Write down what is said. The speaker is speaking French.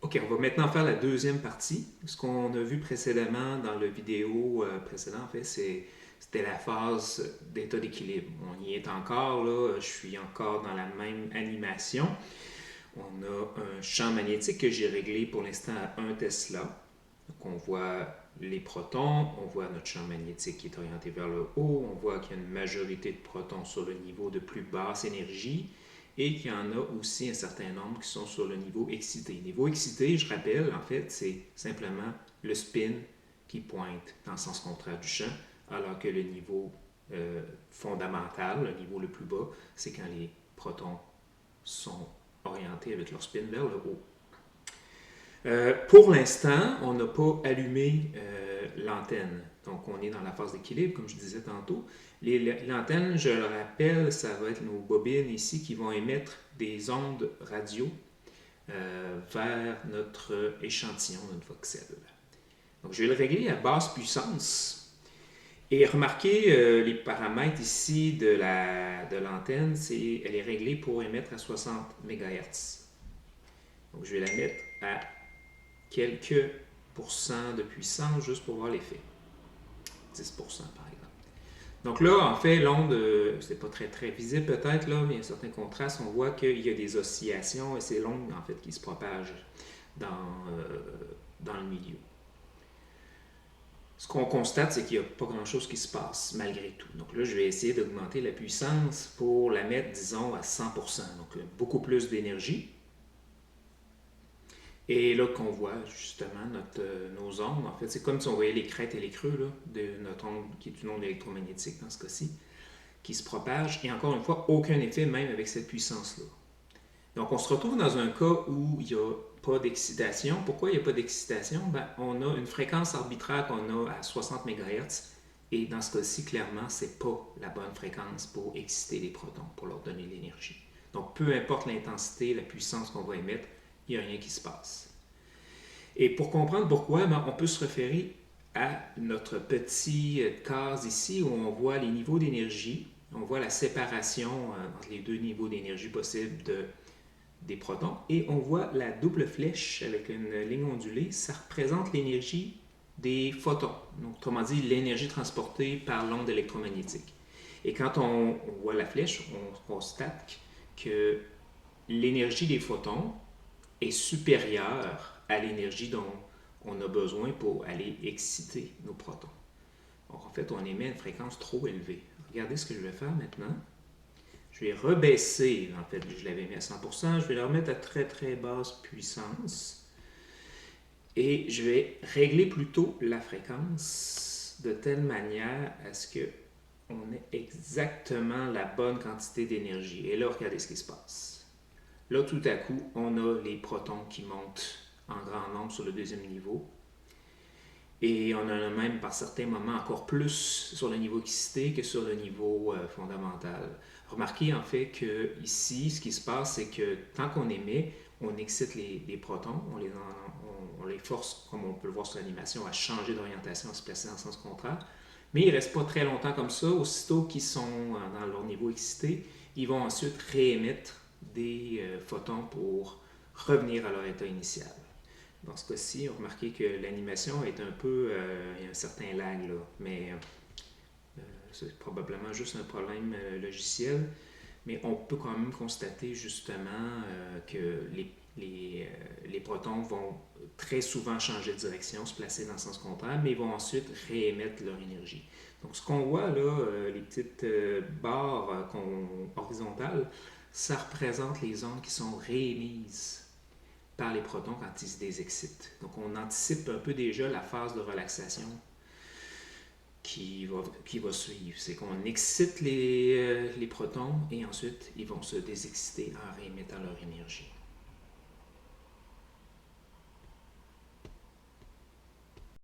OK, on va maintenant faire la deuxième partie. Ce qu'on a vu précédemment dans le vidéo précédent, en fait, c'était la phase d'état d'équilibre. On y est encore, là. Je suis encore dans la même animation. On a un champ magnétique que j'ai réglé pour l'instant à 1 Tesla. Donc, on voit les protons, on voit notre champ magnétique qui est orienté vers le haut, on voit qu'il y a une majorité de protons sur le niveau de plus basse énergie et qu'il y en a aussi un certain nombre qui sont sur le niveau excité. Niveau excité, je rappelle, en fait, c'est simplement le spin qui pointe dans le sens contraire du champ, alors que le niveau fondamental, le niveau le plus bas, c'est quand les protons sont orientés avec leur spin vers le haut. Pour l'instant, on n'a pas allumé l'antenne. Donc, on est dans la phase d'équilibre, comme je disais tantôt. L'antenne, je le rappelle, ça va être nos bobines ici qui vont émettre des ondes radio vers notre échantillon, notre voxel. Donc, je vais le régler à basse puissance. Et remarquez les paramètres ici de l'antenne, elle est réglée pour émettre à 60 MHz. Donc, je vais la mettre à quelques pourcents de puissance juste pour voir l'effet. 10% par exemple. Donc là, en fait, l'onde, c'est pas très visible peut-être, là, mais il y a un certain contraste. On voit qu'il y a des oscillations et c'est l'onde en fait qui se propage dans le milieu. Ce qu'on constate, c'est qu'il n'y a pas grand-chose qui se passe malgré tout. Donc là, je vais essayer d'augmenter la puissance pour la mettre, disons, à 100%. Donc beaucoup plus d'énergie. Et là qu'on voit justement nos ondes, en fait, c'est comme si on voyait les crêtes et les creux là, de notre onde, qui est une onde électromagnétique dans ce cas-ci, qui se propage. Et encore une fois, aucun effet même avec cette puissance-là. Donc on se retrouve dans un cas où il n'y a pas d'excitation. Pourquoi il n'y a pas d'excitation? Ben, on a une fréquence arbitraire qu'on a à 60 MHz. Et dans ce cas-ci, clairement, ce n'est pas la bonne fréquence pour exciter les protons, pour leur donner de l'énergie. Donc peu importe l'intensité, la puissance qu'on va émettre, il n'y a rien qui se passe. Et pour comprendre pourquoi, ben, on peut se référer à notre petit case ici où on voit les niveaux d'énergie, on voit la séparation entre les deux niveaux d'énergie possibles des protons, et on voit la double flèche avec une ligne ondulée, ça représente l'énergie des photons, donc autrement dit l'énergie transportée par l'onde électromagnétique. Et quand on voit la flèche, on constate que l'énergie des photons est supérieure à l'énergie dont on a besoin pour aller exciter nos protons. Donc en fait, on émet une fréquence trop élevée. Regardez ce que je vais faire maintenant. Je vais rebaisser, en fait, je l'avais mis à 100%, je vais le remettre à très basse puissance. Et je vais régler plutôt la fréquence de telle manière à ce qu'on ait exactement la bonne quantité d'énergie. Et là, regardez ce qui se passe. Là, tout à coup, on a les protons qui montent en grand nombre sur le deuxième niveau. Et on en a même par certains moments encore plus sur le niveau excité que sur le niveau fondamental. Remarquez en fait que ici, ce qui se passe, c'est que tant qu'on émet, on excite les protons, on les force, comme on peut le voir sur l'animation, à changer d'orientation, à se placer dans le sens contraire. Mais ils ne restent pas très longtemps comme ça. Aussitôt qu'ils sont dans leur niveau excité, ils vont ensuite réémettre des photons pour revenir à leur état initial. Dans ce cas-ci, on remarqué que l'animation est un peu... il y a un certain lag, là, mais c'est probablement juste un problème logiciel. Mais on peut quand même constater justement que les protons vont très souvent changer de direction, se placer dans le sens contraire, mais ils vont ensuite réémettre leur énergie. Donc ce qu'on voit là, les petites barres horizontales, ça représente les ondes qui sont réémises par les protons quand ils se désexcitent. Donc on anticipe un peu déjà la phase de relaxation qui va suivre. C'est qu'on excite les protons et ensuite ils vont se désexciter en réémettant leur énergie.